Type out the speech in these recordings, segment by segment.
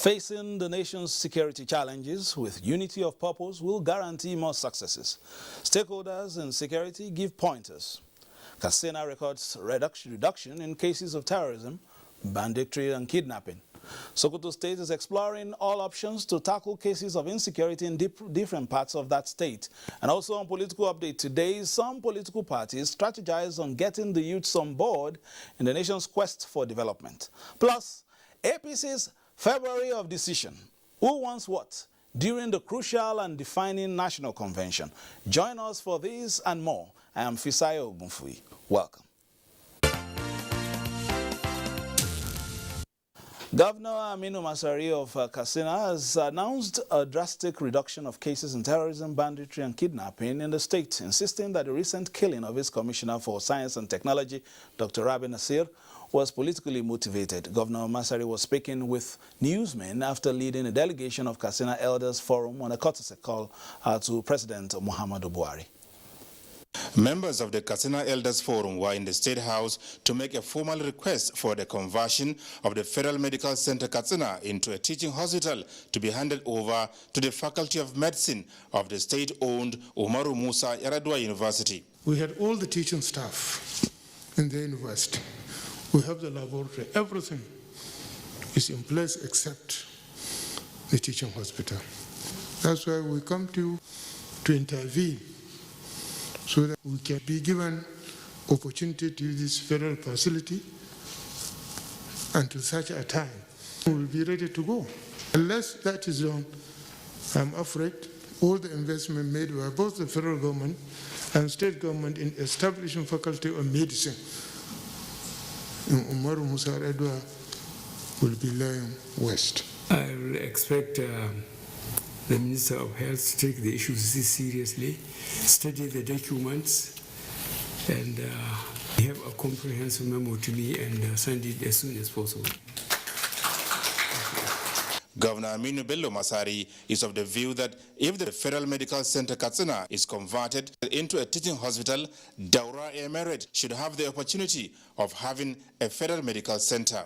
Facing the nation's security challenges with unity of purpose will guarantee more successes. Stakeholders in security give pointers. Katsina records reduction in cases of terrorism, banditry and kidnapping. Sokoto State is exploring all options to tackle cases of insecurity in different parts of that state. And also on political update today, some political parties strategize on getting the youths on board in the nation's quest for development. Plus, APC's February of decision. Who wants what? During the crucial and defining national convention. Join us for this and more. I am Fisayo Ogunfui. Welcome. Governor Aminu Masari of Katsina has announced a drastic reduction of cases in terrorism, banditry and kidnapping in the state, insisting that the recent killing of his Commissioner for Science and Technology, Dr. Rabi Nasir, was politically motivated. Governor Masari was speaking with newsmen after leading a delegation of Katsina Elders Forum on a courtesy call to President Muhammadu Buhari. Members of the Katsina Elders Forum were in the State House to make a formal request for the conversion of the Federal Medical Center Katsina into a teaching hospital to be handed over to the Faculty of Medicine of the state-owned Umaru Musa Yar'Adua University. We had all the teaching staff in the university. We have the laboratory. Everything is in place except the teaching hospital. That's why we come to intervene, so that we can be given opportunity to use this federal facility until such a time we will be ready to go. Unless that is done, I'm afraid all the investment made by both the federal government and state government in establishing faculty of medicine in Umaru Musa Yar'Adua will be lying west. I will expect the Minister of Health to take the issues seriously, study the documents, and have a comprehensive memo to me and send it as soon as possible. Governor Aminu Bello Masari is of the view that if the Federal Medical Center Katsina is converted into a teaching hospital, Daura Emirate should have the opportunity of having a federal medical center.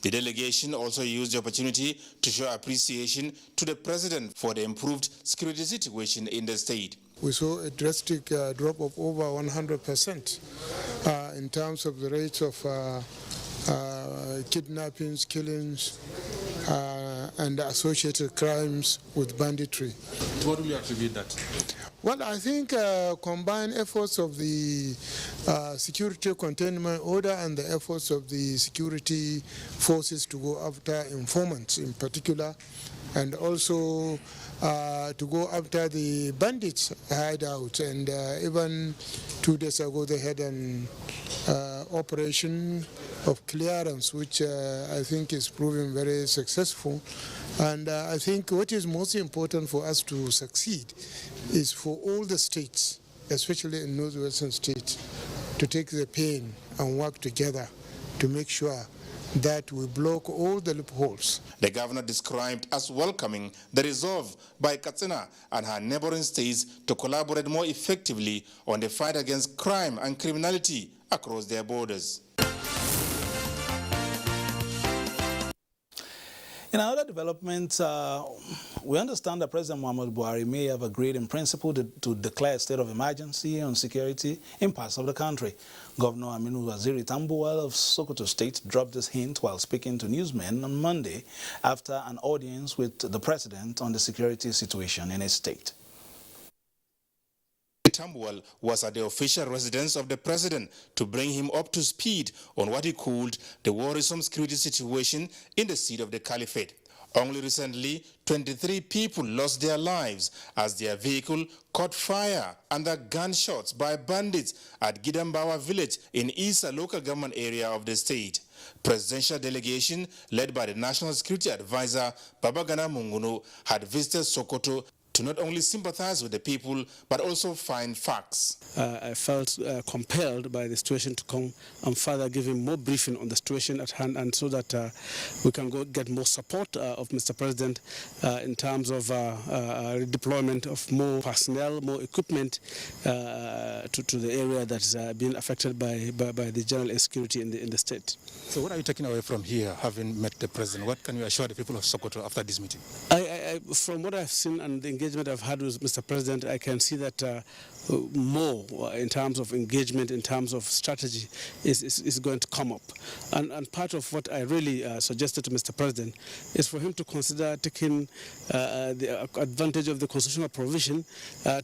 The delegation also used the opportunity to show appreciation to the president for the improved security situation in the state. We saw a drastic drop of over 100% in terms of the rates of kidnappings, killings, and associated crimes with banditry. What will you attribute that? Well, I think combined efforts of the security containment order and the efforts of the security forces to go after informants in particular, and also to go after the bandits hideout. And even 2 days ago they had an operation of clearance, which I think is proving very successful. And I think what is most important for us to succeed is for all the states, especially in northwestern states, to take the pain and work together to make sure that we block all the loopholes. The governor described as welcoming the resolve by Katsina and her neighboring states to collaborate more effectively on the fight against crime and criminality across their borders. In other developments, we understand that President Muhammadu Buhari may have agreed in principle to declare a state of emergency on security in parts of the country. Governor Aminu Waziri Tambuwal of Sokoto State dropped this hint while speaking to newsmen on Monday after an audience with the president on the security situation in his state. Tambuwal was at the official residence of the president to bring him up to speed on what he called the worrisome security situation in the seat of the caliphate. Only recently, 23 people lost their lives as their vehicle caught fire under gunshots by bandits at Gidambawa village in Isa local government area of the state. Presidential delegation led by the National Security Advisor Babagana Mungunu had visited Sokoto to not only sympathize with the people, but also find facts. I felt compelled by the situation to come and further give him more briefing on the situation at hand, and so that we can go get more support of Mr. President in terms of redeployment of more personnel, more equipment to the area that is being affected by the general insecurity in the state. So what are you taking away from here, having met the President? What can you assure the people of Sokoto after this meeting? From what I've seen and the engagement I've had with Mr. President, I can see that more in terms of engagement, in terms of strategy, is going to come up. And part of what I really suggested to Mr. President is for him to consider taking the advantage of the constitutional provision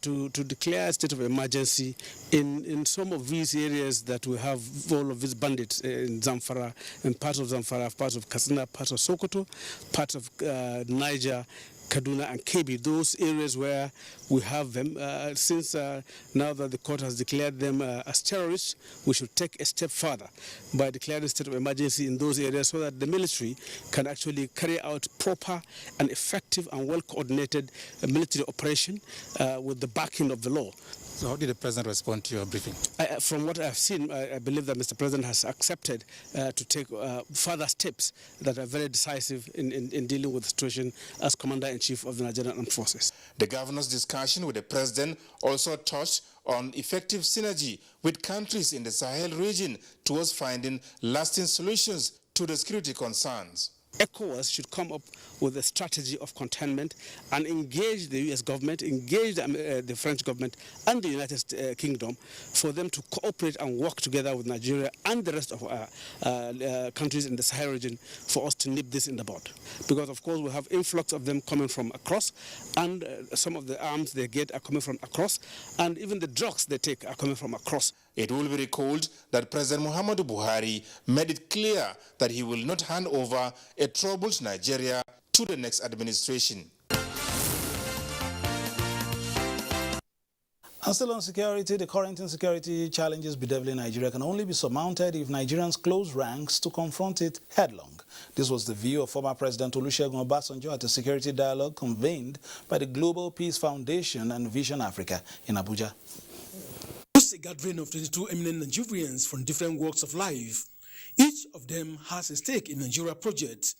to declare a state of emergency in some of these areas that we have all of these bandits in Zamfara, in parts of Zamfara, parts of Katsina, parts of Sokoto, parts of Niger, Kaduna and Kebbi, those areas where we have them. Since now that the court has declared them as terrorists, we should take a step further by declaring a state of emergency in those areas so that the military can actually carry out proper and effective and well-coordinated military operation with the backing of the law. So how did the President respond to your briefing? From what I've seen, I believe that Mr. President has accepted to take further steps that are very decisive in dealing with the situation as Commander-in-Chief of the Nigerian Armed Forces. The governor's discussion with the President also touched on effective synergy with countries in the Sahel region towards finding lasting solutions to the security concerns. ECOWAS should come up with a strategy of containment and engage the U.S. government, engage the French government and the United Kingdom for them to cooperate and work together with Nigeria and the rest of countries in the Sahel region for us to nip this in the bud. Because, of course, we have influx of them coming from across, and some of the arms they get are coming from across, and even the drugs they take are coming from across. It will be recalled that President Muhammadu Buhari made it clear that he will not hand over a troubled Nigeria to the next administration. And still on security, the current insecurity challenges bedeviling Nigeria can only be surmounted if Nigerians close ranks to confront it headlong. This was the view of former President Olusegun Obasanjo at a security dialogue convened by the Global Peace Foundation and Vision Africa in Abuja. A gathering of 22 eminent Nigerians from different walks of life. Each of them has a stake in Nigeria project.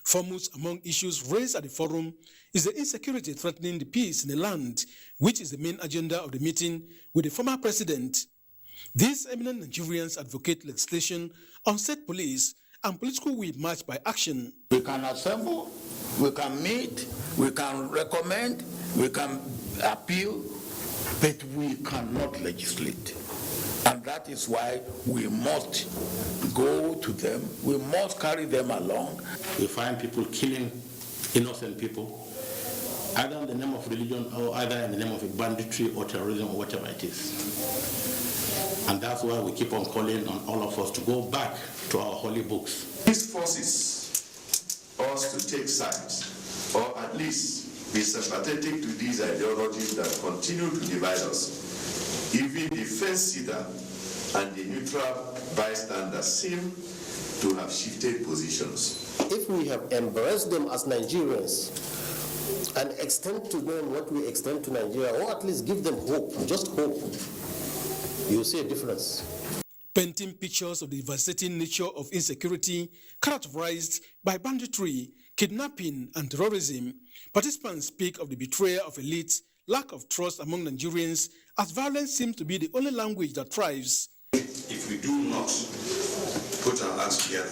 Foremost among issues raised at the forum is the insecurity threatening the peace in the land, which is the main agenda of the meeting with the former president. These eminent Nigerians advocate legislation on state police and political will march by action. We can assemble, we can meet, we can recommend, we can appeal, but we cannot legislate. And that is why we must go to them, we must carry them along. We find people killing innocent people, either in the name of religion or either in the name of banditry or terrorism or whatever it is. And that's why we keep on calling on all of us to go back to our holy books. This forces us to take sides, or at least be sympathetic to these ideologies that continue to divide us. Even the fence-sitter and the neutral bystander seem to have shifted positions. If we have embraced them as Nigerians and extend to them what we extend to Nigeria, or at least give them hope, just hope, you'll see a difference. Painting pictures of the devastating nature of insecurity characterized by banditry, kidnapping and terrorism, participants speak of the betrayal of elites, lack of trust among Nigerians, as violence seems to be the only language that thrives. If we do not put our acts together,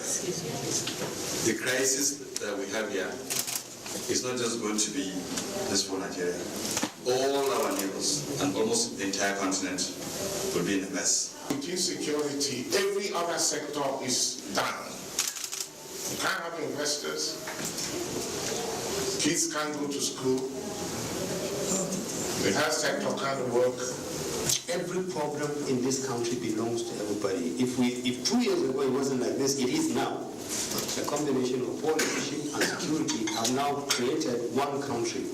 the crisis that we have here is not just going to be this for Nigeria. All our neighbors and almost the entire continent will be in a mess. With insecurity, every other sector is down. You can't have investors. Kids can't go to school. The health sector can't work. Every problem in this country belongs to everybody. If 2 years ago it wasn't like this, it is now. A combination of war, leadership and security have now created one country.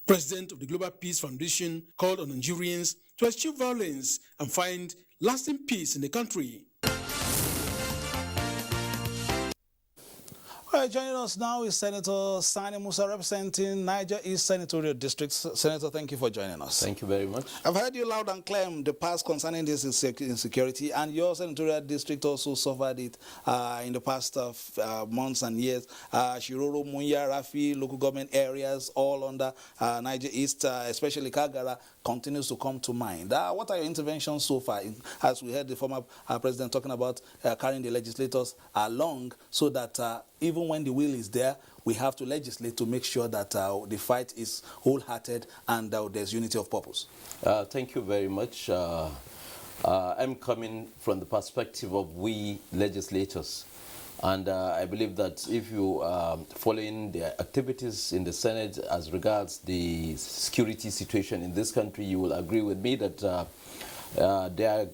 President of the Global Peace Foundation called on Nigerians to eschew violence and find lasting peace in the country. Well, joining us now is Senator Sani Musa representing Niger East Senatorial District. Senator, thank you for joining us. Thank you very much. I've heard you loud and clear in the past concerning this insecurity, and your senatorial district also suffered it in the past months and years. Shiroro, Munya, Rafi, local government areas, all under Niger East, especially Kagara, continues to come to mind. What are your interventions so far, as we heard the former president talking about carrying the legislators along so that even when the will is there, we have to legislate to make sure that the fight is wholehearted and there's unity of purpose? Thank you very much. I'm coming from the perspective of we legislators. And I believe that if you following the activities in the Senate as regards the security situation in this country, you will agree with me that there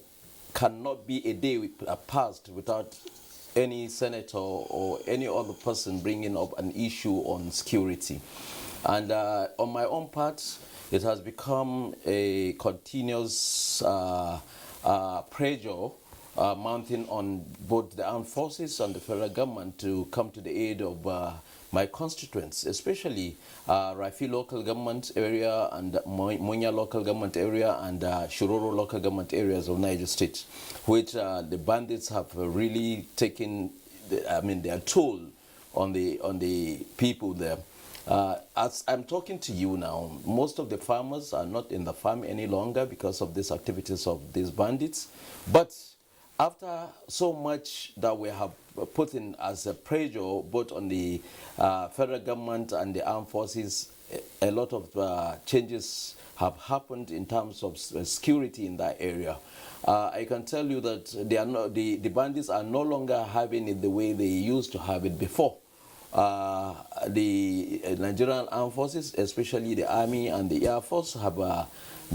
cannot be a day passed without any senator or any other person bringing up an issue on security. And on my own part, it has become a continuous pressure mounting on both the armed forces and the federal government to come to the aid of my constituents, especially Rafi local government area and Munya local government area and Shiroro local government areas of Niger State, which the bandits have really taken, their toll on the people there. As I'm talking to you now, most of the farmers are not in the farm any longer because of these activities of these bandits. But after so much that we have put in as a pressure both on the federal government and the armed forces, a lot of changes have happened in terms of security in that area. I can tell you that the bandits are no longer having it the way they used to have it before. The Nigerian armed forces, especially the Army and the Air Force, have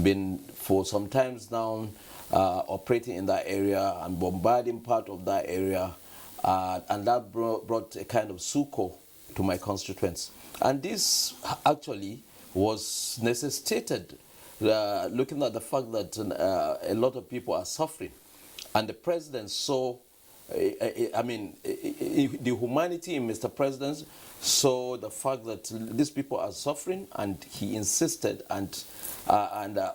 been for some times now operating in that area and bombarding part of that area, and that brought a kind of succor to my constituents. And this actually was necessitated looking at the fact that a lot of people are suffering, and the president saw the humanity in Mr. President saw the fact that these people are suffering, and he insisted and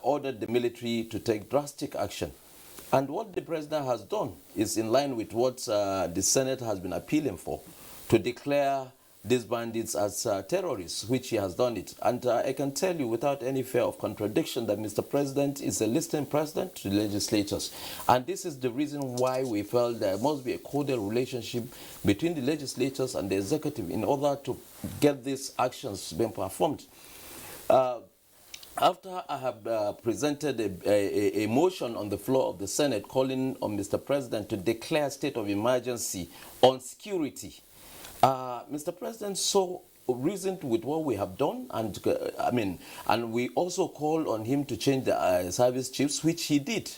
ordered the military to take drastic action. And what the president has done is in line with what the Senate has been appealing for, to declare these bandits as terrorists, which he has done it. And I can tell you without any fear of contradiction that Mr. President is a listening president to the legislators. And this is the reason why we felt there must be a cordial relationship between the legislators and the executive in order to get these actions being performed. After I have presented a motion on the floor of the Senate calling on Mr. President to declare state of emergency on security, Mr. President so reasoned with what we have done, and and we also called on him to change the service chiefs, which he did.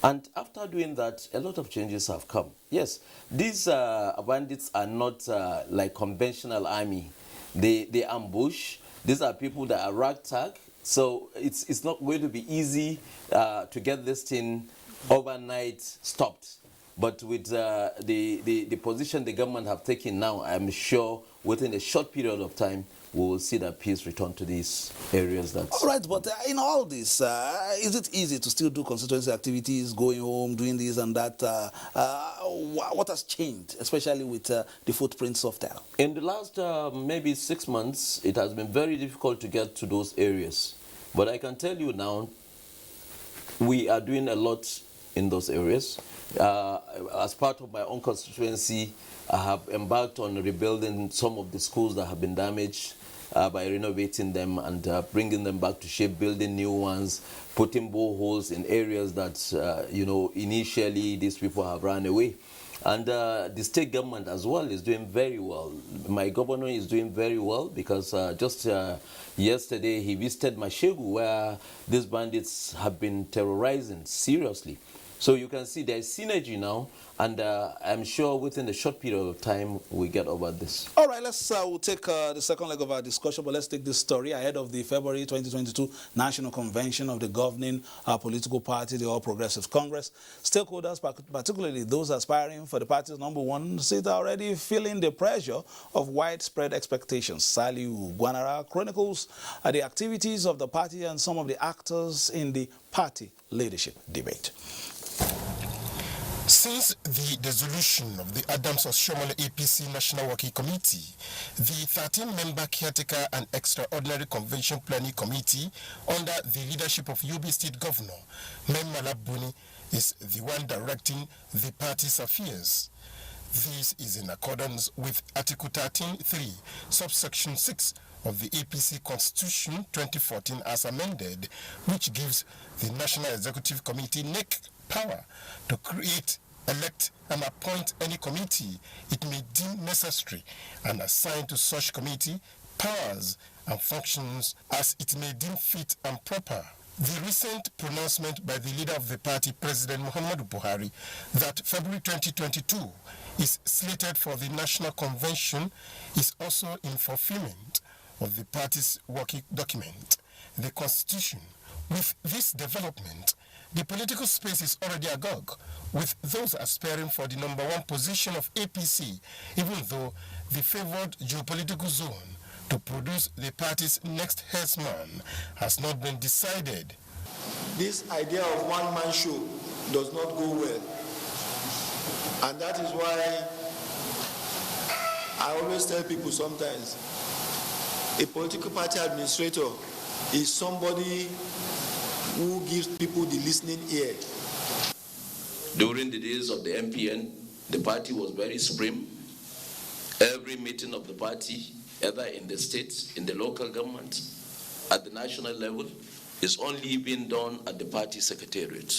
And after doing that, a lot of changes have come. Yes, these bandits are not like conventional army. They ambush. These are people that are ragtag. So it's not going to be easy to get this thing overnight stopped. But with the position the government have taken now, I'm sure within a short period of time, we will see that peace return to these areas. All right, but in all this, is it easy to still do constituency activities, going home, doing this and that? What has changed, especially with the footprints of terror? In the last maybe 6 months, it has been very difficult to get to those areas. But I can tell you now, we are doing a lot in those areas. As part of my own constituency, I have embarked on rebuilding some of the schools that have been damaged by renovating them and bringing them back to shape, building new ones, putting boreholes in areas that, initially these people have run away. And the state government as well is doing very well. My governor is doing very well because just yesterday he visited Mashegu, where these bandits have been terrorizing seriously. So you can see there's synergy now, and I'm sure within a short period of time we get over this. All right, we'll take the second leg of our discussion, but let's take this story ahead of the February 2022 National Convention of the governing political party, the All Progressives Congress. Stakeholders, particularly those aspiring for the party's #1 seat, are already feeling the pressure of widespread expectations. Saliu Guanara chronicles the activities of the party and some of the actors in the party leadership debate. Since the dissolution of the Adams Oshiomhole APC National Working Committee, the 13-member Caretaker and Extraordinary Convention Planning Committee under the leadership of Yobe State Governor Mem Malabuni is the one directing the party's affairs. This is in accordance with Article 13(3), subsection 6 of the APC Constitution 2014 as amended, which gives the National Executive Committee NEC power to create, elect, and appoint any committee it may deem necessary and assign to such committee powers and functions as it may deem fit and proper. The recent pronouncement by the leader of the party, President Muhammadu Buhari, that February 2022 is slated for the National Convention is also in fulfillment of the party's working document, the Constitution. With this development, the political space is already agog, with those aspiring for the #1 position of APC, even though the favored geopolitical zone to produce the party's next headsman has not been decided. This idea of one-man show does not go well. And that is why I always tell people sometimes, a political party administrator is somebody who gives people the listening ear. During the days of the MPN, the party was very supreme. Every meeting of the party, either in the states, in the local government, at the national level, is only being done at the party secretariat.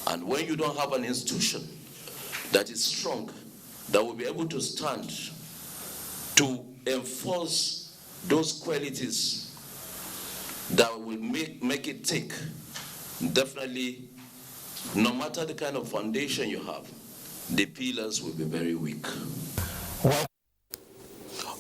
And when you don't have an institution that is strong, that will be able to stand to enforce those qualities that will make it tick, definitely, no matter the kind of foundation you have, the pillars will be very weak.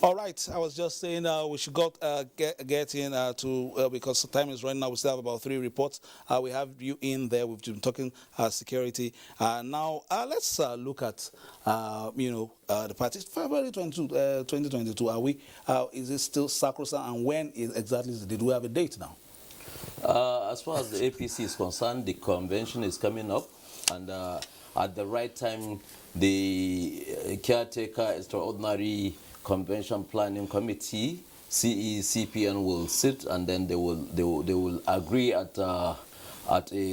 All right, I was just saying we should get in to, because time is running out, we still have about 3 reports. We have you in there, we've been talking security. Now, let's look at, the party. February 2022, is it still sacrosanct, and when exactly did we have a date now? As far as the APC is concerned, the convention is coming up, and at the right time, the Caretaker Extraordinary Convention Planning Committee, CECPN, will sit, and then they will agree at a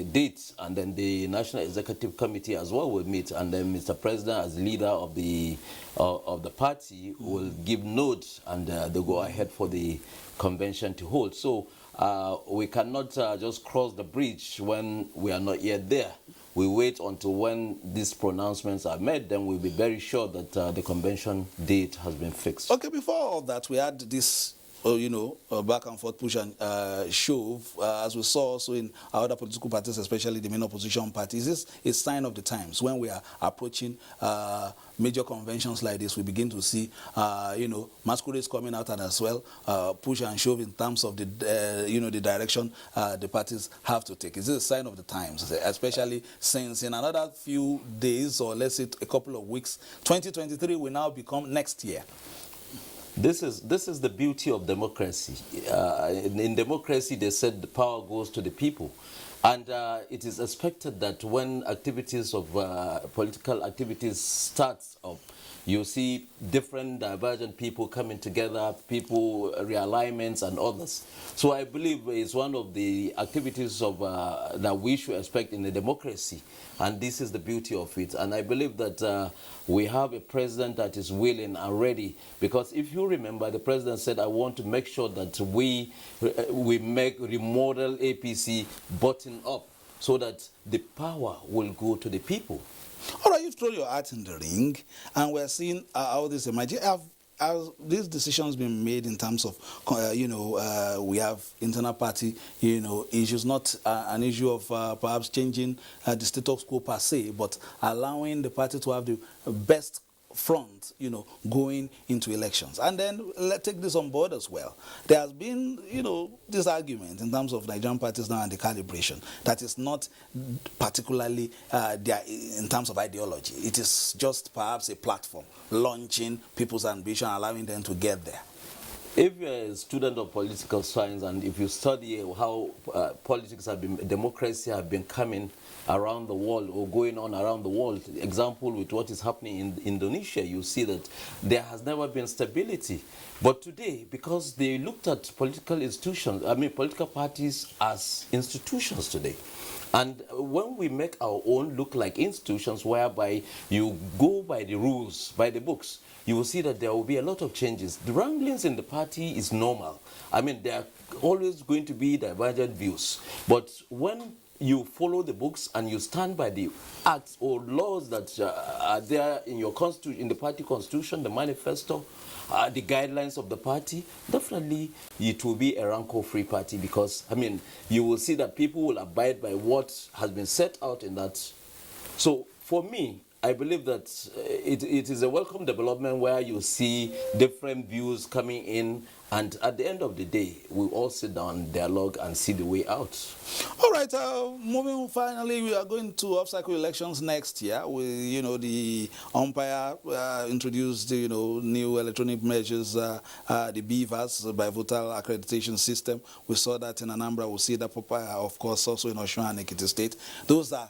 date, and then the National Executive Committee as well will meet, and then Mr. President, as leader of the party, will give note, and they go ahead for the convention to hold. So we cannot just cross the bridge when we are not yet there. We wait until when these pronouncements are made, then we'll be very sure that the convention date has been fixed. Okay, before all that, we had this, back and forth push and shove, as we saw also in our other political parties, especially the main opposition parties. This is a sign of the times. When we are approaching major conventions like this, we begin to see, masquerades coming out, and as well push and shove in terms of the, the direction the parties have to take. Is this a sign of the times, especially since in another few days, or let's say a couple of weeks, 2023 will now become next year? This is the beauty of democracy. In democracy, they said the power goes to the people. And it is expected that when activities of political activities starts up, you see different divergent people coming together, people, realignments and others. So I believe it's one of the activities of that we should expect in a democracy. And this is the beauty of it. And I believe that we have a president that is willing and ready. Because if you remember, the president said, I want to make sure that we remodel APC button up so that the power will go to the people. All right, you've thrown your hat in the ring, and we're seeing how this emerges. As these decisions been made in terms of, we have internal party, issues, not an issue of perhaps changing the status quo per se, but allowing the party to have the best front, going into elections. And then let's take this on board as well. There has been, this argument in terms of Nigerian parties now and the calibration that is not particularly there in terms of ideology. It is just perhaps a platform launching people's ambition, allowing them to get there. If you're a student of political science and if you study how politics have been, democracy have been coming around the world or going on around the world, example with what is happening in Indonesia, you see that there has never been stability. But today, because they looked at political institutions, political parties as institutions today. And when we make our own look like institutions whereby you go by the rules, by the books, you will see that there will be a lot of changes. The wranglings in the party is normal. There are always going to be divergent views. But when you follow the books and you stand by the acts or laws that are there in your constitution, in the party constitution, the manifesto, the guidelines of the party, definitely it will be a rancor-free party because, you will see that people will abide by what has been set out in that. So, for me, I believe that it is a welcome development where you see different views coming in, and at the end of the day, we all sit down, dialogue, and see the way out. All right, moving finally, we are going to off-cycle elections next year. The umpire introduced, new electronic measures, the BVAS, bivotal accreditation system. We saw that in Anambra. We'll see that, of course, also in Osun and Ekiti State. Those are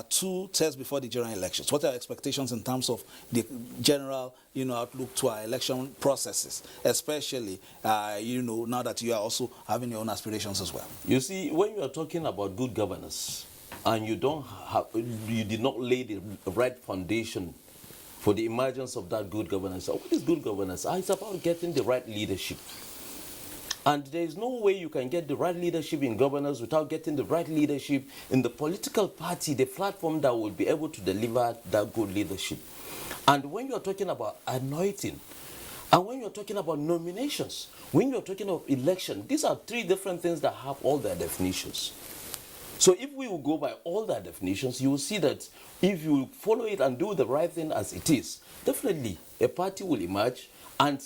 two tests before the general elections. What are your expectations in terms of the general, outlook to our election processes, especially, now that you are also having your own aspirations as well? You see, when you are talking about good governance, and you did not lay the right foundation for the emergence of that good governance. What is good governance? It's about getting the right leadership. And there is no way you can get the right leadership in governance without getting the right leadership in the political party, the platform that will be able to deliver that good leadership. And when you're talking about anointing, and when you're talking about nominations, when you're talking of election, these are three different things that have all their definitions. So if we will go by all their definitions, you will see that if you follow it and do the right thing as it is, definitely a party will emerge and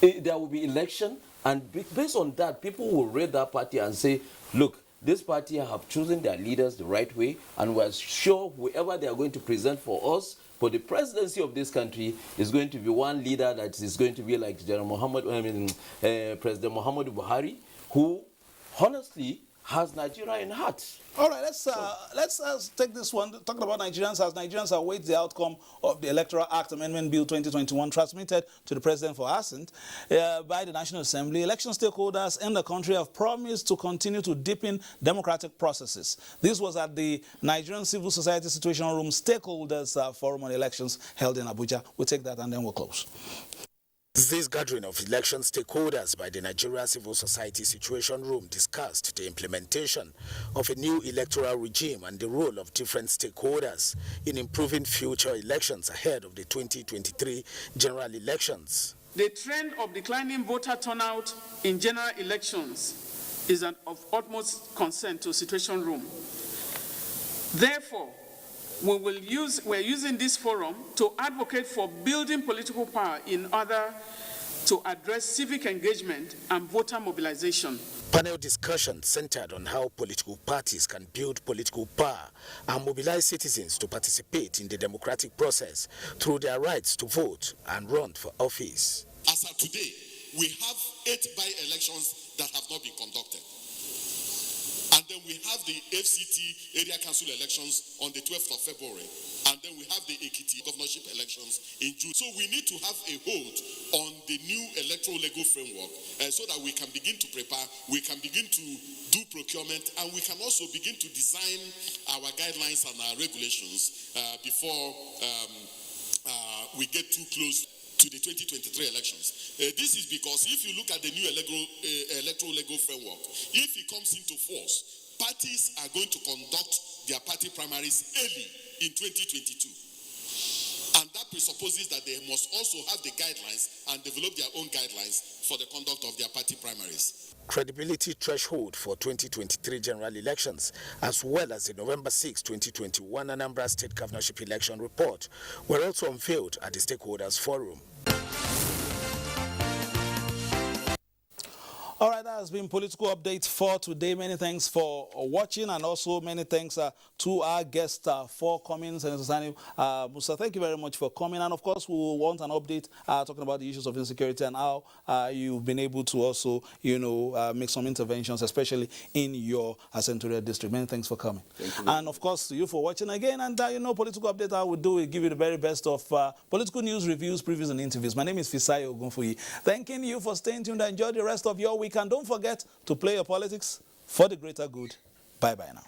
there will be election, and based on that, people will rate that party and say, look, this party have chosen their leaders the right way, and we're sure whoever they are going to present for us, for the presidency of this country, is going to be one leader that is going to be like President Muhammadu Buhari, who honestly has Nigeria in heart. All right, let's take this one, talking about Nigerians as Nigerians await the outcome of the Electoral Act Amendment Bill 2021 transmitted to the President for assent by the National Assembly. Election stakeholders in the country have promised to continue to deepen democratic processes. This was at the Nigerian Civil Society Situation Room Stakeholders Forum on Elections held in Abuja. We'll take that and then we'll close. This gathering of election stakeholders by the Nigeria Civil Society Situation Room discussed the implementation of a new electoral regime and the role of different stakeholders in improving future elections ahead of the 2023 general elections. The trend of declining voter turnout in general elections is of utmost concern to Situation Room. Therefore, we're using this forum to advocate for building political power in order to address civic engagement and voter mobilization. Panel discussion centered on how political parties can build political power and mobilize citizens to participate in the democratic process through their rights to vote and run for office. As of today, we have 8 by-elections that have not been conducted. And then we have the FCT area council elections on the 12th of February. And then we have the Ekiti governorship elections in June. So we need to have a hold on the new electoral legal framework so that we can begin to prepare, we can begin to do procurement, and we can also begin to design our guidelines and our regulations before we get too close to the 2023 elections. This is because if you look at the new electoral legal framework, if it comes into force, parties are going to conduct their party primaries early in 2022. And that presupposes that they must also have the guidelines and develop their own guidelines for the conduct of their party primaries. Credibility threshold for 2023 general elections, as well as the November 6, 2021 Anambra State Governorship Election report, were also unveiled at the Stakeholders Forum. All right, that has been Political Update for today. Many thanks for watching, and also many thanks to our guest for coming. Senator Sani Musa, thank you very much for coming. And of course, we will want an update talking about the issues of insecurity and how you've been able to also, make some interventions, especially in your senatorial district. Many thanks for coming. And of course, to you for watching again. And Political Update, I will do is give you the very best of political news, reviews, previews, and interviews. My name is Fisayo Ogunfuyi. Thanking you for staying tuned and enjoy the rest of your week. And don't forget to play your politics for the greater good. Bye-bye now.